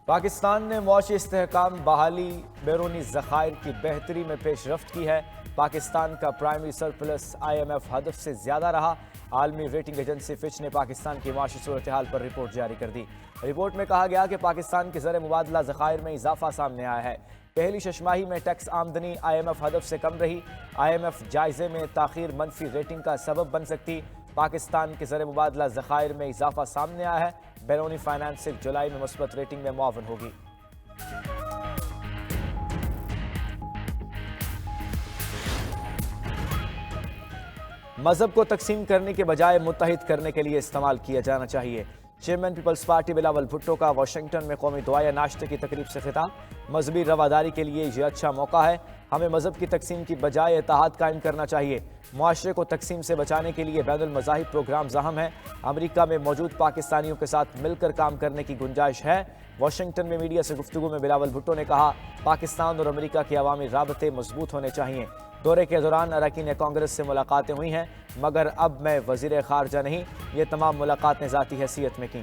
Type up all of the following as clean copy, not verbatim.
پاکستان نے معاشی استحکام بحالی بیرونی ذخائر کی بہتری میں پیش رفت کی ہے۔ پاکستان کا پرائمری سرپلس IMF ہدف سے زیادہ رہا۔ عالمی ریٹنگ ایجنسی فچ نے پاکستان کی معاشی صورتحال پر رپورٹ جاری کر دی۔ رپورٹ میں کہا گیا کہ پاکستان کے زر مبادلہ ذخائر میں اضافہ سامنے آیا ہے۔ پہلی ششماہی میں ٹیکس آمدنی IMF ہدف سے کم رہی۔ IMF جائزے میں تاخیر منفی ریٹنگ کا سبب بن سکتی۔ پاکستان کے زر مبادلہ ذخائر میں اضافہ سامنے آیا ہے۔ بیرونی فائنانسنگ جولائی میں مثبت ریٹنگ میں معاون ہوگی۔ مذہب کو تقسیم کرنے کے بجائے متحد کرنے کے لیے استعمال کیا جانا چاہیے۔ چیئرمین پیپلز پارٹی بلاول بھٹو کا واشنگٹن میں قومی دعائیہ ناشتے کی تقریب سے خطاب۔ مذہبی رواداری کے لیے یہ اچھا موقع ہے۔ ہمیں مذہب کی تقسیم کی بجائے اتحاد قائم کرنا چاہیے۔ معاشرے کو تقسیم سے بچانے کے لیے بین المذاہب پروگرامز اہم ہیں۔ امریکہ میں موجود پاکستانیوں کے ساتھ مل کر کام کرنے کی گنجائش ہے۔ واشنگٹن میں میڈیا سے گفتگو میں بلاول بھٹو نے کہا، پاکستان اور امریکہ کے عوامی رابطے مضبوط ہونے چاہیے۔ دورے کے دوران اراکین کانگریس سے ملاقاتیں ہوئی ہیں، مگر اب میں وزیر خارجہ نہیں۔ یہ تمام ملاقاتیں ذاتی حیثیت میں کیں۔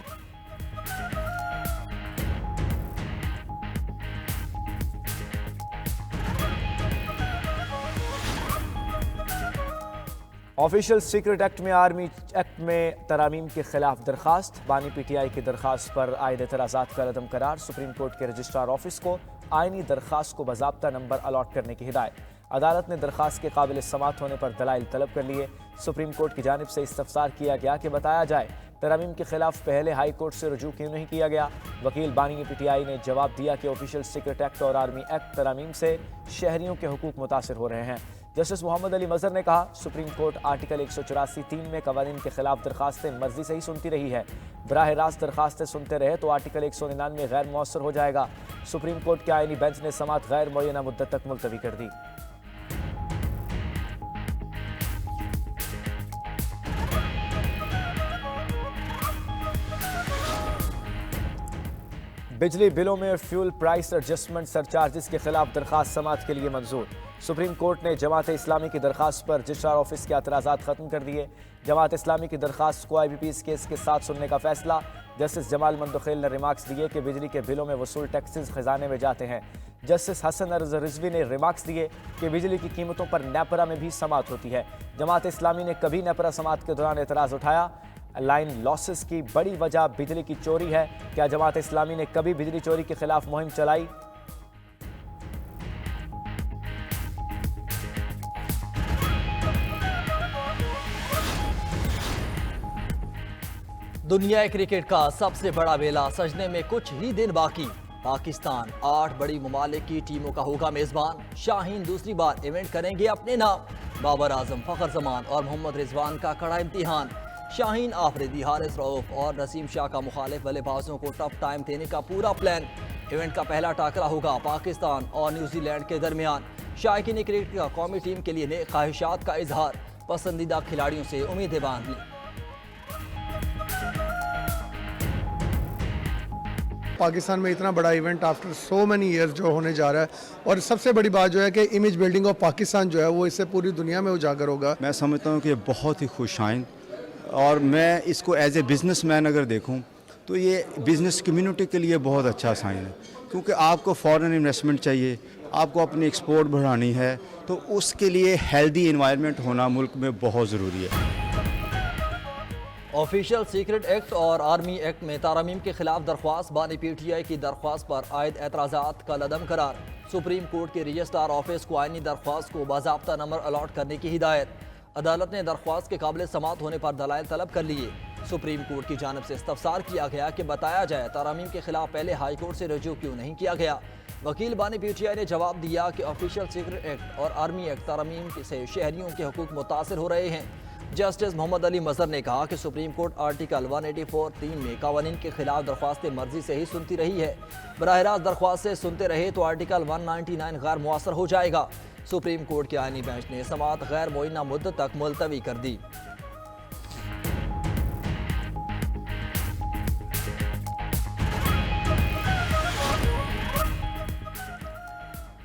آفیشل سیکرٹ ایکٹ میں آرمی ایکٹ میں ترامیم کے خلاف درخواست۔ بانی PTI کی درخواست پر عائد اعتراضات کا عدم قرار۔ سپریم کورٹ کے رجسٹرار آفس کو آئینی درخواست کو باضابطہ نمبر الاٹ کرنے کی ہدایت۔ عدالت نے درخواست کے قابل سماعت ہونے پر دلائل طلب کر لیے۔ سپریم کورٹ کی جانب سے استفسار کیا گیا کہ بتایا جائے ترامیم کے خلاف پہلے ہائی کورٹ سے رجوع کیوں نہیں کیا گیا۔ وکیل بانی PTI نے جواب دیا کہ آفیشل سیکرٹ ایکٹ اور آرمی ایکٹ ترامیم سے شہریوں کے حقوق متاثر ہو رہے ہیں۔ جسٹس محمد علی مظہر نے کہا، سپریم کورٹ آرٹیکل 184(3) میں قوانین کے خلاف درخواستیں مرضی سے ہی سنتی رہی ہے۔ براہ راست درخواستیں سنتے رہے تو آرٹیکل 199 غیر مؤثر ہو جائے گا۔ سپریم کورٹ کے آئینی بینچ نے سماعت غیر معینہ مدت تک ملتوی کر دی۔ بجلی بلوں میں فیول پرائس ایڈجسٹمنٹ سرچارجز کے خلاف درخواست سماعت کے لیے منظور۔ سپریم کورٹ نے جماعت اسلامی کی درخواست پر رجسٹرار آفس کے اعتراضات ختم کر دیے۔ جماعت اسلامی کی درخواست کو IBP's کیس کے ساتھ سننے کا فیصلہ۔ جسٹس جمال مندخیل نے ریمارکس دیے کہ بجلی کے بلوں میں وصول ٹیکسز خزانے میں جاتے ہیں۔ جسٹس حسن رضوی نے ریمارکس دیے کہ بجلی کی قیمتوں پر نیپرا میں بھی سماعت ہوتی ہے۔ جماعت اسلامی نے کبھی نیپرا سماعت کے دوران اعتراض اٹھایا۔ لائن لاسز کی بڑی وجہ بجلی کی چوری ہے۔ کیا جماعت اسلامی نے کبھی بجلی چوری کے خلاف مہم چلائی؟ دنیا کرکٹ کا سب سے بڑا میلہ سجنے میں کچھ ہی دن باقی۔ پاکستان 8 بڑی ممالک کی ٹیموں کا ہوگا میزبان۔ شاہین دوسری بار ایونٹ کریں گے اپنے نام۔ بابر اعظم، فخر زمان اور محمد رضوان کا کڑا امتحان۔ شاہین آفریدی، حارث رؤوف اور نسیم شاہ کا مخالف بلے بازوں کو ٹف ٹائم دینے کا پورا پلان۔ ایونٹ کا پہلا ٹاکرا ہوگا پاکستان اور نیوزی لینڈ کے درمیان۔ شائقین کرکٹ کا قومی ٹیم کے لیے نیک خواہشات کا اظہار۔ پسندیدہ کھلاڑیوں سے امیدیں باندھ لی۔ پاکستان میں اتنا بڑا event after so many years جو ہونے جا رہا ہے، اور سب سے بڑی بات جو ہے کہ امیج بلڈنگ آف پاکستان جو ہے وہ اس سے پوری دنیا میں اجاگر ہوگا۔ میں سمجھتا ہوں کہ یہ بہت ہی خوش آئند، اور میں اس کو ایز اے بزنس مین اگر دیکھوں تو یہ بزنس کمیونٹی کے لیے بہت اچھا سائن ہے، کیونکہ آپ کو فارن انویسٹمنٹ چاہیے، آپ کو اپنی ایکسپورٹ بڑھانی ہے، تو اس کے لیے ہیلدی انوائرمنٹ ہونا ملک میں بہت ضروری ہے۔ آفیشل سیکرٹ ایکٹ اور آرمی ایکٹ میں ترامیم کے خلاف درخواست۔ بانی PTI کی درخواست پر عائد اعتراضات کا عدم قرار۔ سپریم کورٹ کے رجسٹرار آفس کو آئینی درخواست کو باضابطہ نمبر الاٹ کرنے کی ہدایت۔ عدالت نے درخواست کے قابل سماعت ہونے پر دلائل طلب کر لیے۔ سپریم کورٹ کی جانب سے استفسار کیا گیا کہ بتایا جائے ترامیم کے خلاف پہلے ہائی کورٹ سے رجوع کیوں نہیں کیا گیا۔ وکیل بانی PTI نے جواب دیا کہ آفیشل سیکرٹ ایکٹ اور آرمی ایکٹ ترامیم سے شہریوں کے حقوق متاثر ہو رہے ہیں۔ جسٹس محمد علی مظہر نے کہا کہ سپریم کورٹ آرٹیکل 184(3) میں قوانین کے خلاف درخواستیں مرضی سے ہی سنتی رہی ہے۔ براہ راست درخواستیں سنتے رہے تو آرٹیکل 199 غیر مؤثر ہو جائے گا۔ سپریم کورٹ کے آئینی بینچ نے سماعت غیر معینہ مدت تک ملتوی کر دی۔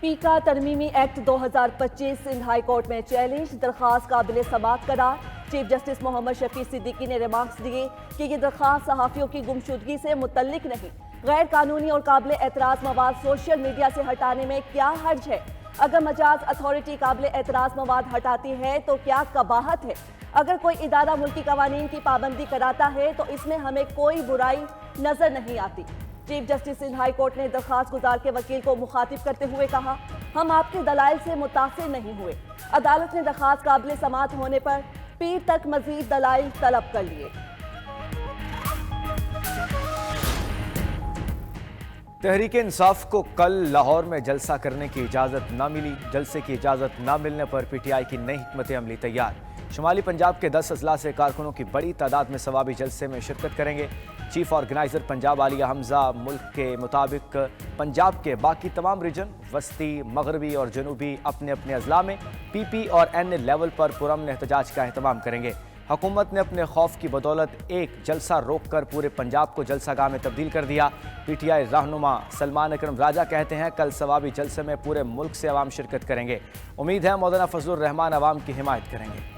پیکا ترمیمی ایکٹ 2025 سندھ ہائی کورٹ میں چیلنج، درخواست قابل سماعت قرار۔ چیف جسٹس محمد شفیع صدیقی نے ریمارکس دیے کہ یہ درخواست صحافیوں کی گمشدگی سے متعلق نہیں غیر قانونی اور قابل اعتراض مواد سوشل میڈیا سے ہٹانے میں کیا حرج ہے؟ اگر مجاز اتھارٹی قابل اعتراض مواد ہٹاتی ہے تو کیا قباحت ہے؟ اگر کوئی ادارہ ملکی قوانین کی پابندی کراتا ہے تو اس میں ہمیں کوئی برائی نظر نہیں آتی۔ Chief justice Sindh high court نے درخواست گزار کے وکیل کو مخاطب کرتے ہوئے کہا، ہم آپ کے دلائل سے متاثر نہیں ہوئے۔ عدالت نے درخواست قابل سماعت ہونے پر پیر تک مزید دلائل طلب کر لیے۔ تحریک انصاف کو کل لاہور میں جلسہ کرنے کی اجازت نہ ملی۔ جلسے کی اجازت نہ ملنے پر پی ٹی آئی کی نئی حکمت عملی تیار۔ شمالی پنجاب کے 10 اضلاع سے کارکنوں کی بڑی تعداد میں ثوابی جلسے میں شرکت کریں گے۔ چیف آرگنائزر پنجاب عالیہ حمزہ ملک کے مطابق پنجاب کے باقی تمام ریجن وسطی، مغربی اور جنوبی اپنے اپنے اضلاع میں پی پی اور این لیول پر پرامن احتجاج کا اہتمام کریں گے۔ حکومت نے اپنے خوف کی بدولت ایک جلسہ روک کر پورے پنجاب کو جلسہ گاہ میں تبدیل کر دیا۔ پی ٹی آئی رہنما سلمان اکرم راجہ کہتے ہیں کل ثوابی جلسے میں پورے ملک سے عوام شرکت کریں گے۔ امید ہے مولانا فضل الرحمان عوام کی حمایت کریں گے۔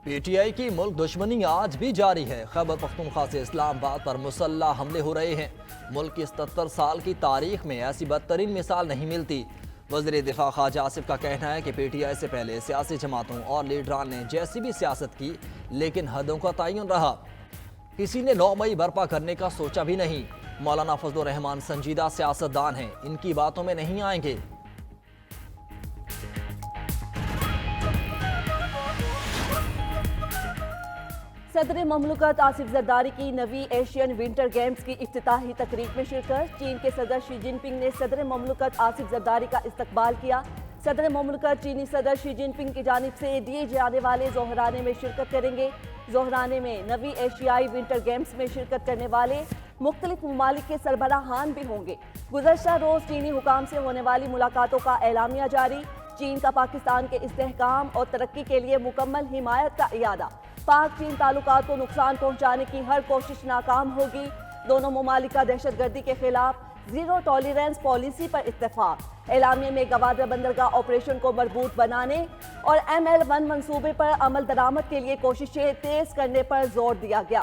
پی ٹی آئی کی ملک دشمنی آج بھی جاری ہے۔ خیبر پختونخوا سے اسلام آباد پر مسلح حملے ہو رہے ہیں۔ ملک کی 77 سال کی تاریخ میں ایسی بدترین مثال نہیں ملتی۔ وزیر دفاع خواجہ آصف کا کہنا ہے کہ پی ٹی آئی سے پہلے سیاسی جماعتوں اور لیڈران نے جیسی بھی سیاست کی لیکن حدوں کا تعین رہا۔ کسی نے 9 مئی برپا کرنے کا سوچا بھی نہیں۔ مولانا فضل الرحمان سنجیدہ سیاستدان ہیں، ان کی باتوں میں نہیں آئیں گے۔ صدر مملکت آصف زرداری کی نویں ایشین ونٹر گیمز کی افتتاحی تقریب میں شرکت۔ چین کے صدر شی جن پنگ نے صدر مملکت آصف زرداری کا استقبال کیا۔ صدر مملکت چینی صدر شی جن پنگ کی جانب سے دیے جانے والے ظہرانے میں شرکت کریں گے۔ ظہرانے میں نویں ایشیائی ونٹر گیمز میں شرکت کرنے والے مختلف ممالک کے سربراہان بھی ہوں گے۔ گزشتہ روز چینی حکام سے ہونے والی ملاقاتوں کا اعلامیہ جاری۔ چین کا پاکستان کے استحکام اور ترقی کے لیے مکمل حمایت کا اعادہ۔ پاک چین تعلقات کو نقصان پہنچانے کی ہر کوشش ناکام ہوگی۔ دونوں ممالک کا دہشت گردی کے خلاف زیرو ٹالرنس پالیسی پر اتفاق۔ اعلامیے میں گوادر بندرگاہ آپریشن کو مربوط بنانے اور ML1 منصوبے پر عمل درآمد کے لیے کوششیں تیز کرنے پر زور دیا گیا۔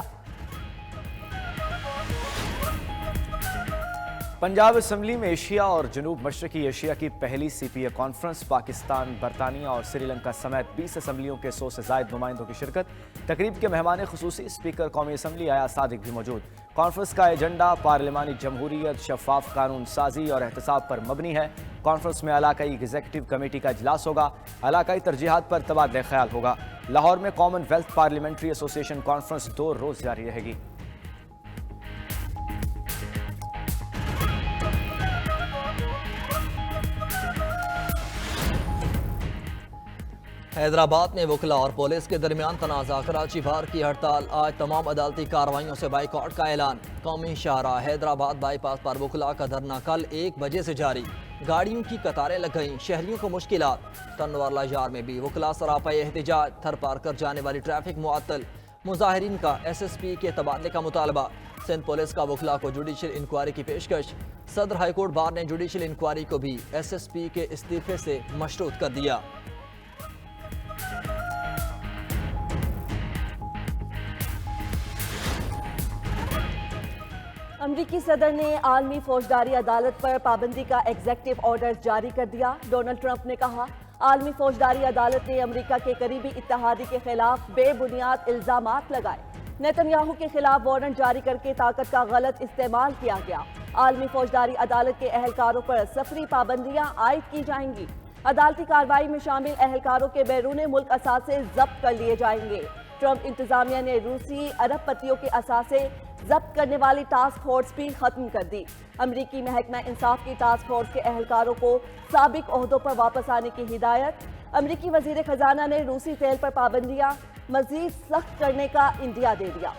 پنجاب اسمبلی میں ایشیا اور جنوب مشرقی ایشیا کی پہلی سی پی اے کانفرنس۔ پاکستان، برطانیہ اور سری لنکا سمیت 20 اسمبلیوں کے 100 سے زائد نمائندوں کی شرکت۔ تقریب کے مہمان خصوصی اسپیکر قومی اسمبلی ایاز صادق بھی موجود۔ کانفرنس کا ایجنڈا پارلیمانی جمہوریت، شفاف قانون سازی اور احتساب پر مبنی ہے۔ کانفرنس میں علاقائی ایگزیکٹو کمیٹی کا اجلاس ہوگا۔ علاقائی ترجیحات پر تبادلہ خیال ہوگا۔ لاہور میں کامن ویلتھ پارلیمنٹری ایسوسی ایشن کانفرنس 2 روز جاری رہے گی۔ حیدرآباد میں وکلاء اور پولیس کے درمیان تنازع، کراچی بار کی ہڑتال، آج تمام عدالتی کارروائیوں سے بائیکاٹ کا اعلان۔ قومی شاہراہ حیدرآباد بائی پاس پر وکلاء کا دھرنا کل 1 بجے سے جاری۔ گاڑیوں کی قطاریں لگ گئیں، شہریوں کو مشکلات۔ تنوالہ یار میں بھی وکلاء سراپے احتجاج، تھر پار کر جانے والی ٹریفک معطل۔ مظاہرین کا SSP کے تبادلے کا مطالبہ۔ سندھ پولیس کا وکلاء کو جوڈیشل انکوائری کی پیشکش۔ صدر ہائی کورٹ بار نے جوڈیشل انکوائری کو بھی SSP کے استعفے سے مشروط کر دیا۔ امریکی صدر نے عالمی فوجداری عدالت پر پابندی کا ایگزیکٹو آرڈر جاری کر دیا۔ ڈونلڈ ٹرمپ نے کہا، عالمی فوجداری عدالت نے امریکہ کے قریبی اتحادی کے خلاف بے بنیاد الزامات لگائے۔ نیتن یاہو کے خلاف وارنٹ جاری کر کے طاقت کا غلط استعمال کیا گیا۔ عالمی فوجداری عدالت کے اہلکاروں پر سفری پابندیاں عائد کی جائیں گی۔ عدالتی کارروائی میں شامل اہلکاروں کے بیرون ملک اثاثے ضبط کر لیے جائیں گے۔ ٹرمپ انتظامیہ نے روسی ارب پتیوں کے اثاثے ضبط کرنے والی ٹاسک فورس بھی ختم کر دی۔ امریکی محکمہ انصاف کی ٹاسک فورس کے اہلکاروں کو سابق عہدوں پر واپس آنے کی ہدایت۔ امریکی وزیر خزانہ نے روسی تیل پر پابندیاں مزید سخت کرنے کا عندیہ دے دیا۔